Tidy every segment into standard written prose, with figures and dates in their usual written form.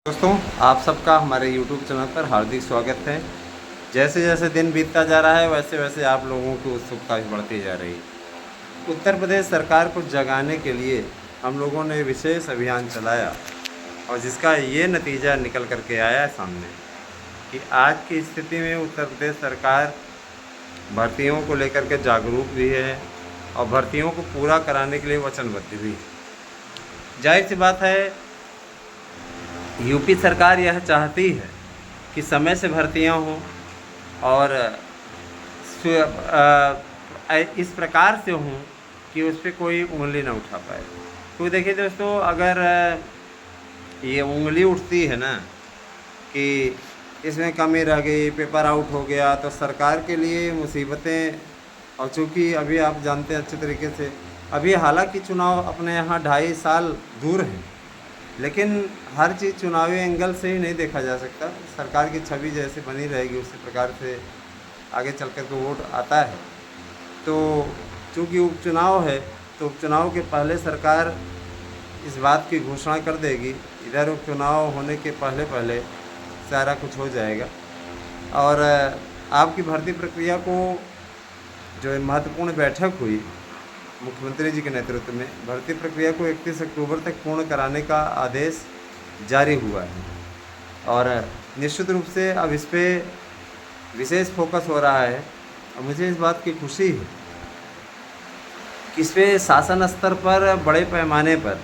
दोस्तों, आप सबका हमारे YouTube चैनल पर हार्दिक स्वागत है। जैसे जैसे दिन बीतता जा रहा है वैसे वैसे आप लोगों की उत्सुकता भी बढ़ती जा रही है। उत्तर प्रदेश सरकार को जगाने के लिए हम लोगों ने विशेष अभियान चलाया और जिसका ये नतीजा निकल कर के आया है सामने कि आज की स्थिति में उत्तर प्रदेश सरकार भर्तियों को लेकर के जागरूक भी है और भर्तियों को पूरा कराने के लिए वचनबद्ध भी है। जाहिर सी बात है, यूपी सरकार यह चाहती है कि समय से भर्तियां हों और इस प्रकार से हों कि उस पर कोई उंगली ना उठा पाए। तो देखिए दोस्तों, अगर ये उंगली उठती है ना कि इसमें कमी रह गई, पेपर आउट हो गया, तो सरकार के लिए मुसीबतें। और चूँकि अभी आप जानते हैं अच्छे तरीके से, अभी हालांकि चुनाव अपने यहाँ 2.5 साल दूर हैं, लेकिन हर चीज़ चुनावी एंगल से ही नहीं देखा जा सकता। सरकार की छवि जैसे बनी रहेगी उसी प्रकार से आगे चल कर के वोट आता है। तो चूँकि उपचुनाव है, तो उपचुनाव के पहले सरकार इस बात की घोषणा कर देगी, इधर उपचुनाव होने के पहले पहले सारा कुछ हो जाएगा। और आपकी भर्ती प्रक्रिया को जो महत्वपूर्ण बैठक हुई मुख्यमंत्री जी के नेतृत्व में, भर्ती प्रक्रिया को 31 अक्टूबर तक पूर्ण कराने का आदेश जारी हुआ है। और निश्चित रूप से अब इस पर विशेष फोकस हो रहा है और मुझे इस बात की खुशी है कि इस पर शासन स्तर पर बड़े पैमाने पर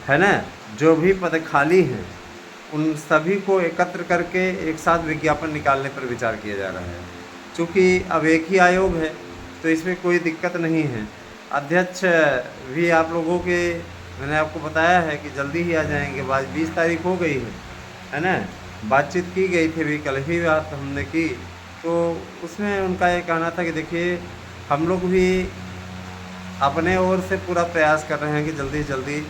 है ना, जो भी पद खाली हैं उन सभी को एकत्र करके एक साथ विज्ञापन निकालने पर विचार किया जा रहा है। चूँकि अब एक ही आयोग है तो इसमें कोई दिक्कत नहीं है। अध्यक्ष भी आप लोगों के, मैंने आपको बताया है कि जल्दी ही आ जाएंगे। आज 20 तारीख हो गई है ना। बातचीत की गई थी, भी कल ही बात हमने की, तो उसमें उनका ये कहना था कि देखिए हम लोग भी अपने ओर से पूरा प्रयास कर रहे हैं कि जल्दी से जल्दी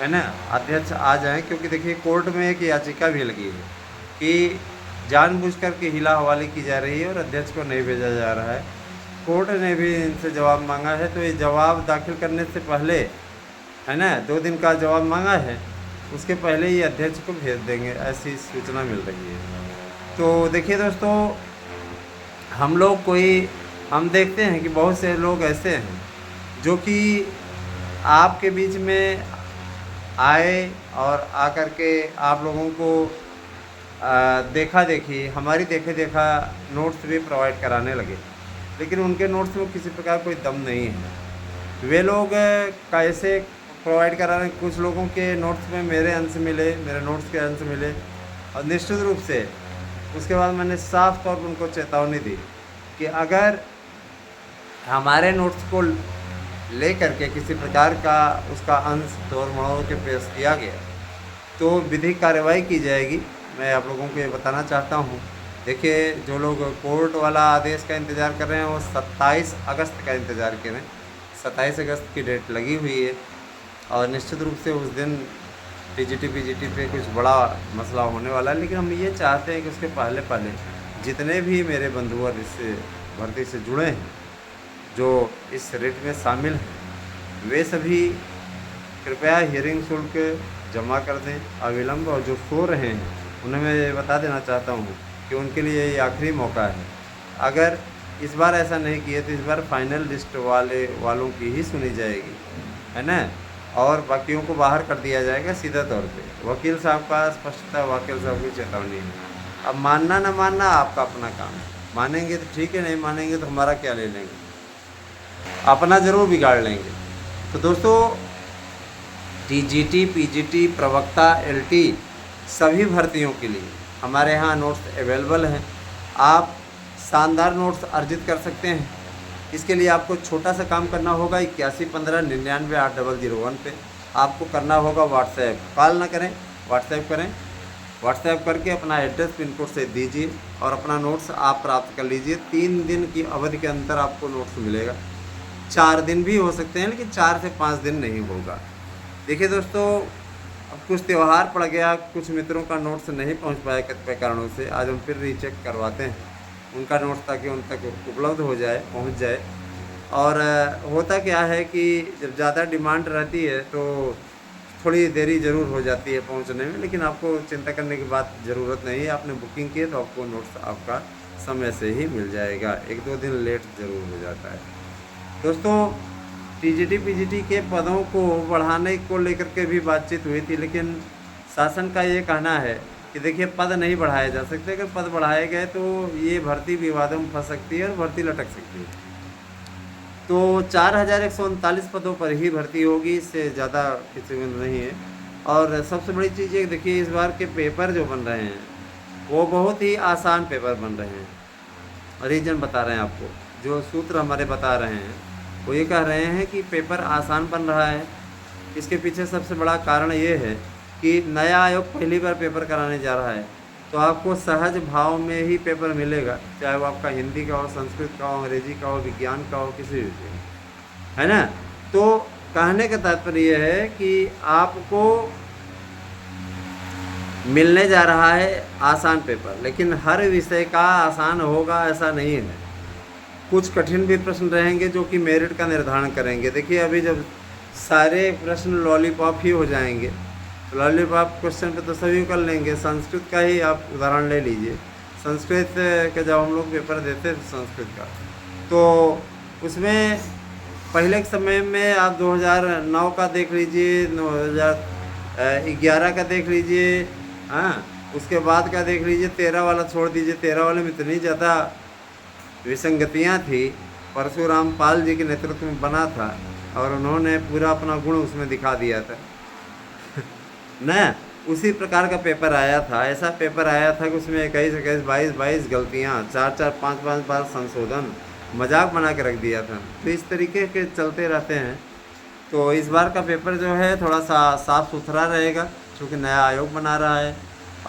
है ना अध्यक्ष आ जाएं। क्योंकि देखिए कोर्ट में एक याचिका भी लगी है कि जानबूझकर के हिला हवाली की जा रही है और अध्यक्ष को नहीं भेजा जा रहा है। कोर्ट ने भी इनसे जवाब मांगा है, तो ये जवाब दाखिल करने से पहले है ना 2 दिन का जवाब मांगा है, उसके पहले ही अध्यक्ष को भेज देंगे, ऐसी सूचना मिल रही है। तो देखिए दोस्तों, हम देखते हैं कि बहुत से लोग ऐसे हैं जो कि आपके बीच में आए और आकर के आप लोगों को देखा देखी, हमारी देखे देखा नोट्स भी प्रोवाइड कराने लगे, लेकिन उनके नोट्स में किसी प्रकार कोई दम नहीं है। वे लोग कैसे प्रोवाइड करा रहे हैं, कुछ लोगों के नोट्स में मेरे अंश मिले, मेरे नोट्स के अंश मिले, और निश्चित रूप से उसके बाद मैंने साफ तौर पर उनको चेतावनी दी कि अगर हमारे नोट्स को ले करके किसी प्रकार का उसका अंश तोड़ मड़ोड़ के पेश किया गया तो विधिक कार्रवाई की जाएगी। मैं आप लोगों को ये बताना चाहता हूँ। देखिए, जो लोग कोर्ट वाला आदेश का इंतज़ार कर रहे हैं वो 27 अगस्त का इंतज़ार करें। 27 अगस्त की डेट लगी हुई है और निश्चित रूप से उस दिन टीजीटी पीजीटी पे कुछ बड़ा मसला होने वाला है। लेकिन हम ये चाहते हैं कि उसके पहले पहले जितने भी मेरे बंधु और इस भर्ती से जुड़े हैं, जो इस रेट में शामिल हैं, वे सभी कृपया हियरिंग शुल्क जमा कर दें अविलंब। और जो सो रहे हैं उन्हें मैं ये बता देना चाहता हूँ कि उनके लिए ये आखिरी मौका है। अगर इस बार ऐसा नहीं किए तो इस बार फाइनल लिस्ट वालों की ही सुनी जाएगी, है ना, और बाकियों को बाहर कर दिया जाएगा सीधा तौर पे। वकील साहब का स्पष्टता, वकील साहब की चेतावनी है। अब मानना ना मानना आपका अपना काम है। मानेंगे तो ठीक है, नहीं मानेंगे तो हमारा क्या ले लेंगे, अपना ज़रूर बिगाड़ लेंगे। तो दोस्तों, टीजीटी पीजीटी प्रवक्ता एलटी सभी भर्तियों के लिए हमारे यहाँ नोट्स अवेलेबल हैं। आप शानदार नोट्स अर्जित कर सकते हैं। इसके लिए आपको छोटा सा काम करना होगा। 8115998001 पे आपको करना होगा व्हाट्सएप। कॉल ना करें, व्हाट्सएप करें। व्हाट्सएप करके अपना एड्रेस पिन कोड से दीजिए और अपना नोट्स आप प्राप्त कर लीजिए। 3 दिन की अवधि के अंदर आपको नोट्स मिलेगा। 4 दिन भी हो सकते हैं, लेकिन 4 से 5 दिन नहीं होगा। देखिए दोस्तों, अब कुछ त्यौहार पड़ गया, कुछ मित्रों का नोट्स नहीं पहुंच पाया कतिपय कारणों से। आज हम फिर रीचेक करवाते हैं उनका नोट्स ताकि उन तक उपलब्ध हो जाए, पहुंच जाए। और होता क्या है कि जब ज़्यादा डिमांड रहती है तो थोड़ी देरी ज़रूर हो जाती है पहुंचने में, लेकिन आपको चिंता करने की बात ज़रूरत नहीं है। आपने बुकिंग की है तो आपको नोट्स आपका समय से ही मिल जाएगा, 1-2 दिन लेट ज़रूर हो जाता है। दोस्तों, टीजीटी पीजीटी के पदों को बढ़ाने को लेकर के भी बातचीत हुई थी, लेकिन शासन का ये कहना है कि देखिए पद नहीं बढ़ाए जा सकते। अगर पद बढ़ाए गए तो ये भर्ती विवादों में फंस सकती है और भर्ती लटक सकती है। तो 4139 पदों पर ही भर्ती होगी, इससे ज़्यादा किसी में नहीं है। और सबसे बड़ी चीज़ ये देखिए, इस बार के पेपर जो बन रहे हैं वो बहुत ही आसान पेपर बन रहे हैं। रीजन बता रहे हैं आपको, जो सूत्र हमारे बता रहे हैं वो ये कह रहे हैं कि पेपर आसान बन रहा है। इसके पीछे सबसे बड़ा कारण ये है कि नया आयोग पहली बार पेपर कराने जा रहा है, तो आपको सहज भाव में ही पेपर मिलेगा, चाहे वो आपका हिंदी का हो, संस्कृत का हो, अंग्रेजी का हो, विज्ञान का हो, किसी भी है ना। तो कहने का तात्पर्य ये है कि आपको मिलने जा रहा है आसान पेपर, लेकिन हर विषय का आसान होगा ऐसा नहीं है। कुछ कठिन भी प्रश्न रहेंगे जो कि मेरिट का निर्धारण करेंगे। देखिए अभी जब सारे प्रश्न लॉलीपॉप ही हो जाएंगे, लॉलीपॉप क्वेश्चन पे तो सभी कर लेंगे। संस्कृत का ही आप उदाहरण ले लीजिए, संस्कृत का जब हम लोग पेपर देते थे संस्कृत का, तो उसमें पहले के समय में आप 2009 का देख लीजिए, 2011 का देख लीजिए, हाँ उसके बाद का देख लीजिए, 13 वाला छोड़ दीजिए। 13 वाले में इतनी ज़्यादा विसंगतियाँ थी। परशुराम पाल जी के नेतृत्व में बना था और उन्होंने पूरा अपना गुण उसमें दिखा दिया था न। उसी प्रकार का पेपर आया था। ऐसा पेपर आया था कि उसमें 21, 22 गलतियाँ, 4, 5 बार संशोधन, मजाक बना के रख दिया था। तो इस तरीके के चलते रहते हैं। तो इस बार का पेपर जो है थोड़ा सा साफ़ सुथरा रहेगा, क्योंकि नया आयोग बना रहा है।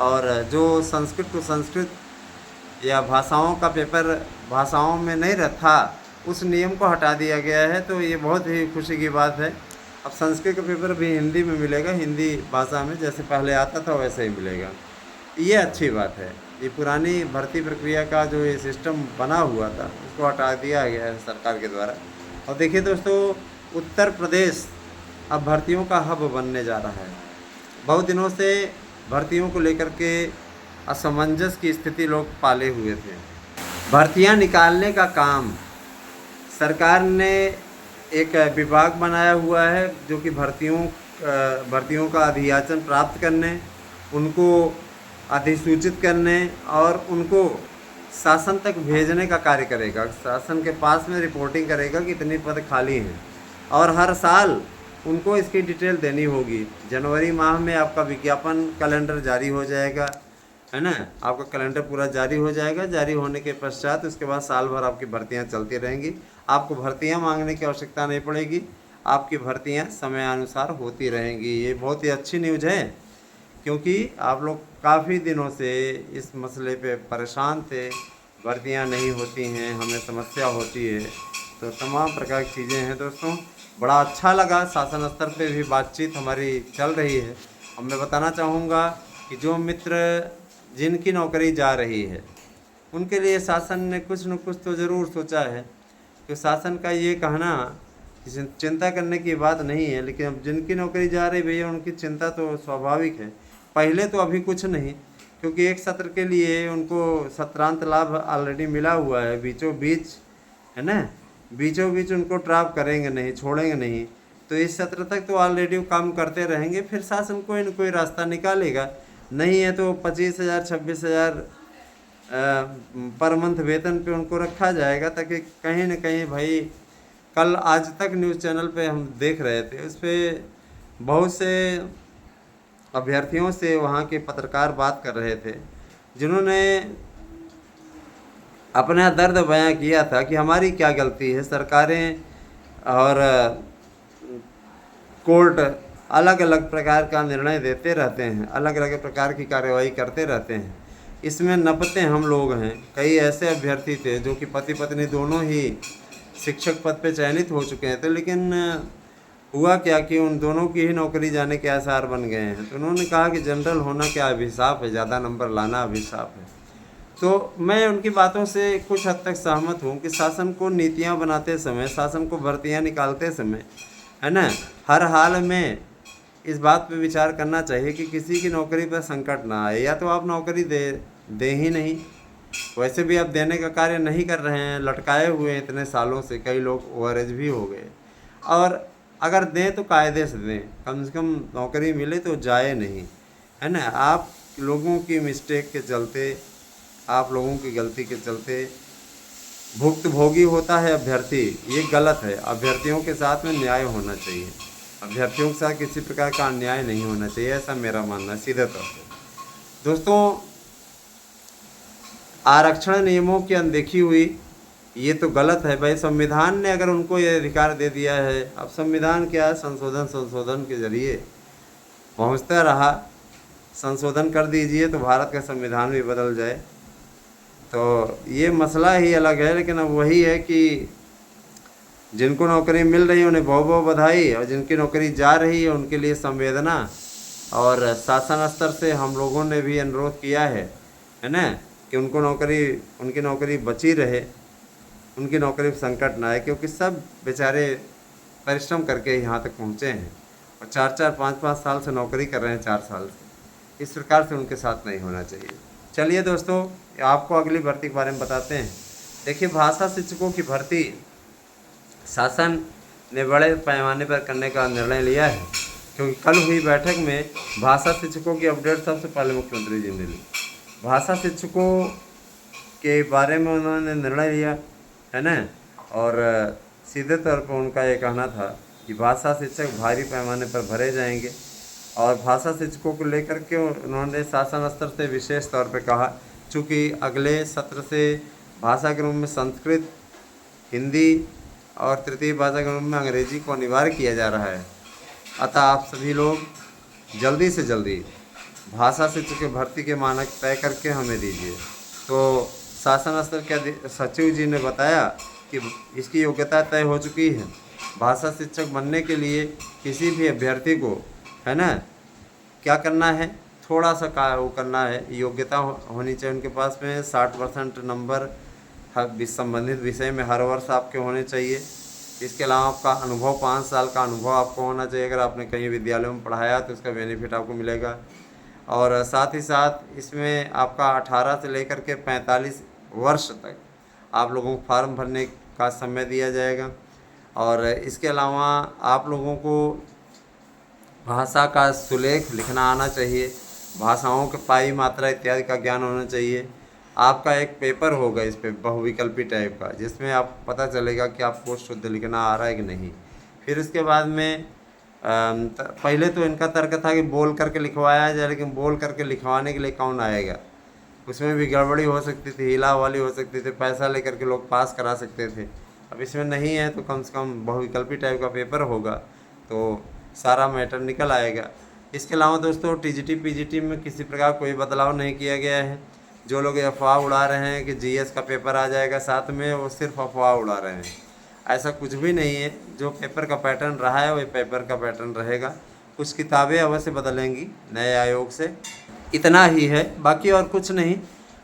और जो संस्कृत टू संस्कृत या भाषाओं का पेपर भाषाओं में नहीं रखा, उस नियम को हटा दिया गया है। तो ये बहुत ही खुशी की बात है। अब संस्कृत का पेपर भी हिंदी में मिलेगा, हिंदी भाषा में जैसे पहले आता था वैसे ही मिलेगा। ये अच्छी बात है। ये पुरानी भर्ती प्रक्रिया का जो ये सिस्टम बना हुआ था उसको हटा दिया गया है सरकार के द्वारा। और देखिए दोस्तों, उत्तर प्रदेश अब भर्तियों का हब बनने जा रहा है। बहुत दिनों से भर्तियों को लेकर के असमंजस की स्थिति लोग पाले हुए थे। भर्तियां निकालने का काम सरकार ने एक विभाग बनाया हुआ है, जो कि भर्तियों का अधियाचन प्राप्त करने, उनको अधिसूचित करने और उनको शासन तक भेजने का कार्य करेगा। शासन के पास में रिपोर्टिंग करेगा कि इतने पद खाली हैं, और हर साल उनको इसकी डिटेल देनी होगी। जनवरी माह में आपका विज्ञापन कैलेंडर जारी हो जाएगा, है ना। आपका कैलेंडर पूरा जारी हो जाएगा। जारी होने के पश्चात उसके बाद साल भर आपकी भर्तियां चलती रहेंगी। आपको भर्तियां मांगने की आवश्यकता नहीं पड़ेगी, आपकी भर्तियां समयानुसार होती रहेंगी। ये बहुत ही अच्छी न्यूज़ है, क्योंकि आप लोग काफ़ी दिनों से इस मसले पे परेशान थे, भर्तियां नहीं होती हैं, हमें समस्या होती है। तो तमाम प्रकार की चीज़ें हैं दोस्तों। बड़ा अच्छा लगा, शासन स्तर पे भी बातचीत हमारी चल रही है। अब मैं बताना चाहूँगा कि जो मित्र जिनकी नौकरी जा रही है उनके लिए शासन ने कुछ न कुछ तो ज़रूर सोचा है। तो शासन का ये कहना चिंता करने की बात नहीं है, लेकिन अब जिनकी नौकरी जा रही भैया उनकी चिंता तो स्वाभाविक है। पहले तो अभी कुछ नहीं, क्योंकि एक सत्र के लिए उनको सत्रांत लाभ ऑलरेडी मिला हुआ है बीचों बीच, है ना। बीचों बीच उनको ड्रॉप करेंगे नहीं, छोड़ेंगे नहीं। तो इस सत्र तक तो ऑलरेडी काम करते रहेंगे, फिर शासन कोई न कोई रास्ता निकालेगा। नहीं है तो 25,000 26,000 पर मंथ वेतन पे उनको रखा जाएगा, ताकि कहीं न कहीं भाई, कल आज तक न्यूज़ चैनल पे हम देख रहे थे, उस पर बहुत से अभ्यर्थियों से वहाँ के पत्रकार बात कर रहे थे, जिन्होंने अपना दर्द बयां किया था कि हमारी क्या गलती है। सरकारें और कोर्ट अलग अलग प्रकार का निर्णय देते रहते हैं, अलग अलग प्रकार की कार्रवाई करते रहते हैं, इसमें नपते हम लोग हैं। कई ऐसे अभ्यर्थी थे जो कि पति पत्नी दोनों ही शिक्षक पद पे चयनित हो चुके हैं, तो लेकिन हुआ क्या कि उन दोनों की ही नौकरी जाने के आसार बन गए हैं। तो उन्होंने कहा कि जनरल होना क्या अभिशाप है, ज़्यादा नंबर लाना अभिशाप है। तो मैं उनकी बातों से कुछ हद तक सहमत हूँ कि शासन को नीतियाँ बनाते समय, शासन को भर्तियाँ निकालते समय, है ना, हर हाल में इस बात पे विचार करना चाहिए कि किसी की नौकरी पर संकट ना आए। या तो आप नौकरी दे ही नहीं, वैसे भी आप देने का कार्य नहीं कर रहे हैं, लटकाए हुए हैं इतने सालों से, कई लोग ओवरेज भी हो गए। और अगर दें तो कायदे से दें, कम से कम नौकरी मिले तो जाए नहीं, है ना। आप लोगों की मिस्टेक के चलते, आप लोगों की गलती के चलते भुक्तभोगी होता है अभ्यर्थी, ये गलत है। अभ्यर्थियों के साथ में न्याय होना चाहिए, अभ्यर्थियों के साथ किसी प्रकार का अन्याय नहीं होना चाहिए, ऐसा मेरा मानना है सीधे तौर पर। दोस्तों, आरक्षण नियमों की अनदेखी हुई, ये तो गलत है भाई। संविधान ने अगर उनको ये अधिकार दे दिया है, अब संविधान क्या है, संशोधन के जरिए पहुंचता रहा, संशोधन कर दीजिए तो भारत का संविधान भी बदल जाए। तो ये मसला ही अलग है, लेकिन अब वही है कि जिनको नौकरी मिल रही है उन्हें बहुत बहुत बधाई, और जिनकी नौकरी जा रही है उनके लिए संवेदना। और शासन स्तर से हम लोगों ने भी अनुरोध किया है ना, कि उनकी नौकरी बची रहे, उनकी नौकरी पर संकट ना आए, क्योंकि सब बेचारे परिश्रम करके यहाँ तक पहुँचे हैं और 4-4, 5-5 साल से नौकरी कर रहे हैं, 4 साल से। इस प्रकार से उनके साथ नहीं होना चाहिए। चलिए दोस्तों, आपको अगली भर्ती के बारे में बताते हैं। देखिए, भाषा शिक्षकों की भर्ती शासन ने बड़े पैमाने पर करने का निर्णय लिया है, क्योंकि कल हुई बैठक में भाषा शिक्षकों की अपडेट सबसे पहले मुख्यमंत्री जी ने ली। भाषा शिक्षकों के बारे में उन्होंने निर्णय लिया, है ना। और सीधे तौर पर उनका ये कहना था कि भाषा शिक्षक भारी पैमाने पर भरे जाएंगे। और भाषा शिक्षकों को लेकर के उन्होंने शासन स्तर से विशेष तौर पे कहा, चूँकि अगले सत्र से भाषा के रूप में संस्कृत, हिंदी और तृतीय भाषा के रूप में अंग्रेजी को अनिवार्य किया जा रहा है, अतः आप सभी लोग जल्दी से जल्दी भाषा शिक्षक की भर्ती के मानक तय करके हमें दीजिए। तो शासन स्तर के सचिव जी ने बताया कि इसकी योग्यता तय हो चुकी है। भाषा शिक्षक बनने के लिए किसी भी अभ्यर्थी को, है ना, क्या करना है, थोड़ा सा वो करना है, योग्यता होनी चाहिए उनके पास में 60% नंबर संबंधित विषय में हर वर्ष आपके होने चाहिए। इसके अलावा आपका अनुभव, 5 साल का अनुभव आपको होना चाहिए। अगर आपने कहीं विद्यालयों में पढ़ाया तो उसका बेनिफिट आपको मिलेगा। और साथ ही साथ इसमें आपका 18 से लेकर के 45 वर्ष तक आप लोगों को फॉर्म भरने का समय दिया जाएगा। और इसके अलावा आप लोगों को भाषा का सुलेख लिखना आना चाहिए, भाषाओं के पाई, मात्रा इत्यादि का ज्ञान होना चाहिए। आपका एक पेपर होगा इस पे बहुविकल्पी टाइप का, जिसमें आप पता चलेगा कि आपको शुद्ध लिखना आ रहा है कि नहीं। फिर उसके बाद में पहले तो इनका तर्क था कि बोल करके लिखवाया जाए, लेकिन बोल करके लिखवाने के लिए कौन आएगा, उसमें भी गड़बड़ी हो सकती थी, हिला वाली हो सकती थी, पैसा लेकर के लोग पास करा सकते थे। अब इसमें नहीं है, तो कम से कम बहुविकल्पी टाइप का पेपर होगा तो सारा मैटर निकल आएगा। इसके अलावा दोस्तों, टीजीटी पीजीटी में किसी प्रकार कोई बदलाव नहीं किया गया है। जो लोग अफवाह उड़ा रहे हैं कि जीएस का पेपर आ जाएगा साथ में, वो सिर्फ अफवाह उड़ा रहे हैं। ऐसा कुछ भी नहीं है। जो पेपर का पैटर्न रहा है वही पेपर का पैटर्न रहेगा। कुछ किताबें अवश्य बदलेंगी नए आयोग से, इतना ही है, बाकी और कुछ नहीं।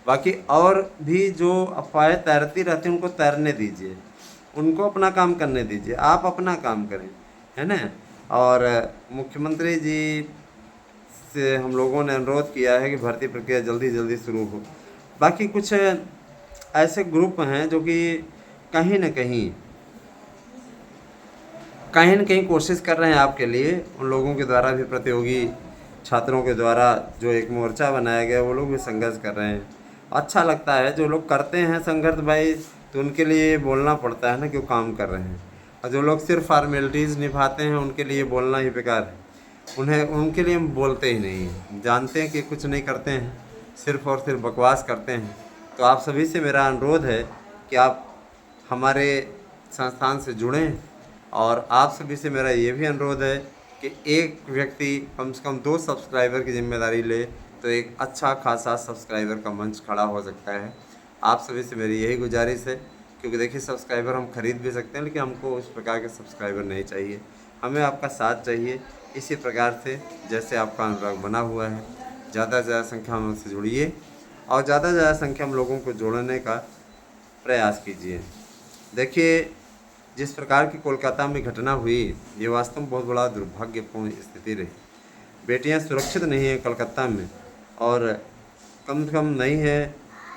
बाकी और भी जो अफवाहें तैरती रहती हैं उनको तैरने दीजिए, उनको अपना काम करने दीजिए, आप अपना काम करें, है ना। और मुख्यमंत्री जी से हम लोगों ने अनुरोध किया है कि भर्ती प्रक्रिया जल्दी जल्दी शुरू हो। बाकी कुछ ऐसे ग्रुप हैं जो कि कहीं न कहीं कोशिश कर रहे हैं आपके लिए। उन लोगों के द्वारा भी, प्रतियोगी छात्रों के द्वारा जो एक मोर्चा बनाया गया, वो लोग भी संघर्ष कर रहे हैं। अच्छा लगता है जो लोग करते हैं संघर्ष भाई, तो उनके लिए बोलना पड़ता है ना कि वो काम कर रहे हैं। और जो लोग सिर्फ फॉर्मेलिटीज़ निभाते हैं उनके लिए बोलना ही बेकार है। उनके लिए हम बोलते ही नहीं हैं, जानते हैं कि कुछ नहीं करते हैं, सिर्फ और सिर्फ बकवास करते हैं। तो आप सभी से मेरा अनुरोध है कि आप हमारे संस्थान से जुड़ें। और आप सभी से मेरा ये भी अनुरोध है कि एक व्यक्ति कम से कम 2 सब्सक्राइबर की जिम्मेदारी ले तो एक अच्छा खासा सब्सक्राइबर का मंच खड़ा हो सकता है। आप सभी से मेरी यही गुजारिश है, क्योंकि देखिए सब्सक्राइबर हम खरीद भी सकते हैं, लेकिन हमको उस प्रकार के सब्सक्राइबर नहीं चाहिए, हमें आपका साथ चाहिए। इसी प्रकार से जैसे आपका अनुराग बना हुआ है, ज़्यादा से ज़्यादा संख्या में हमसे जुड़िए और ज़्यादा से ज़्यादा संख्या में लोगों को जोड़ने का प्रयास कीजिए। देखिए, जिस प्रकार की कोलकाता में घटना हुई, ये वास्तव में बहुत बड़ा दुर्भाग्यपूर्ण स्थिति रही। बेटियां सुरक्षित नहीं है कलकत्ता में, और कम से कम नहीं है,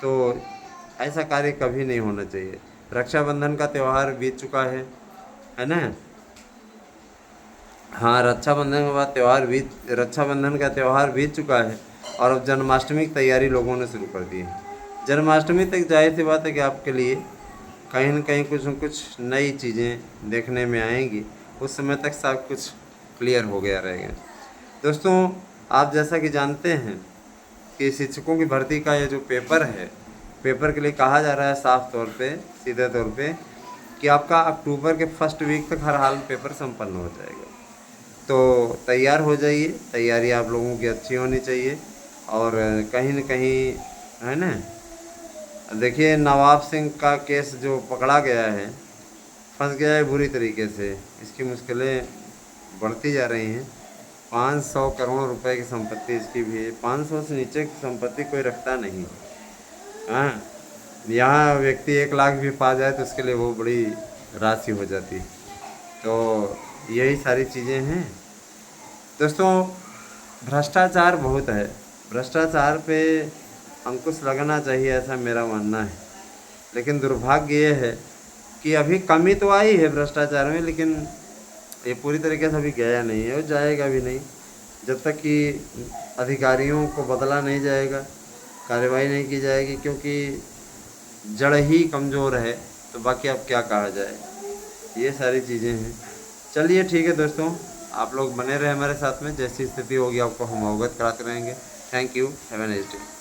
तो ऐसा कार्य कभी नहीं होना चाहिए। रक्षाबंधन का त्यौहार बीत चुका है ना। हाँ, रक्षाबंधन का त्यौहार बीत चुका है, और अब जन्माष्टमी की तैयारी लोगों ने शुरू कर दी है। जन्माष्टमी तक जाहिर सी बात है कि आपके लिए कहीं न कहीं कुछ न कुछ नई चीज़ें देखने में आएंगी। उस समय तक सब कुछ क्लियर हो गया रहेगा। दोस्तों, आप जैसा कि जानते हैं कि शिक्षकों की भर्ती का ये जो पेपर है, पेपर के लिए कहा जा रहा है साफ तौर पे, सीधे तौर पे, कि आपका अक्टूबर के फर्स्ट वीक तक हर हाल पेपर संपन्न हो जाएगा। तो तैयार हो जाइए, तैयारी आप लोगों की अच्छी होनी चाहिए। और कहीं न कहीं, है ना, देखिए नवाब सिंह का केस जो पकड़ा गया है, फंस गया है बुरी तरीके से। इसकी मुश्किलें बढ़ती जा रही हैं। 500 करोड़ रुपए की संपत्ति इसकी भी है। 500 से नीचे की संपत्ति कोई रखता नहीं। हाँ, यहाँ व्यक्ति 1 लाख भी पा जाए तो उसके लिए वो बड़ी राशि हो जाती है। तो यही सारी चीज़ें हैं दोस्तों। भ्रष्टाचार बहुत है, भ्रष्टाचार पे अंकुश लगना चाहिए, ऐसा मेरा मानना है। लेकिन दुर्भाग्य ये है कि अभी कमी तो आई है भ्रष्टाचार में, लेकिन ये पूरी तरीके से अभी गया नहीं है और जाएगा भी नहीं जब तक कि अधिकारियों को बदला नहीं जाएगा, कार्रवाई नहीं की जाएगी। क्योंकि जड़ ही कमज़ोर है, तो बाकी अब क्या कहा जाए। ये सारी चीज़ें हैं। चलिए ठीक है दोस्तों, आप लोग बने रहे हमारे साथ में। जैसी स्थिति होगी आपको हम अवगत कराते रहेंगे। Thank you, have a nice day.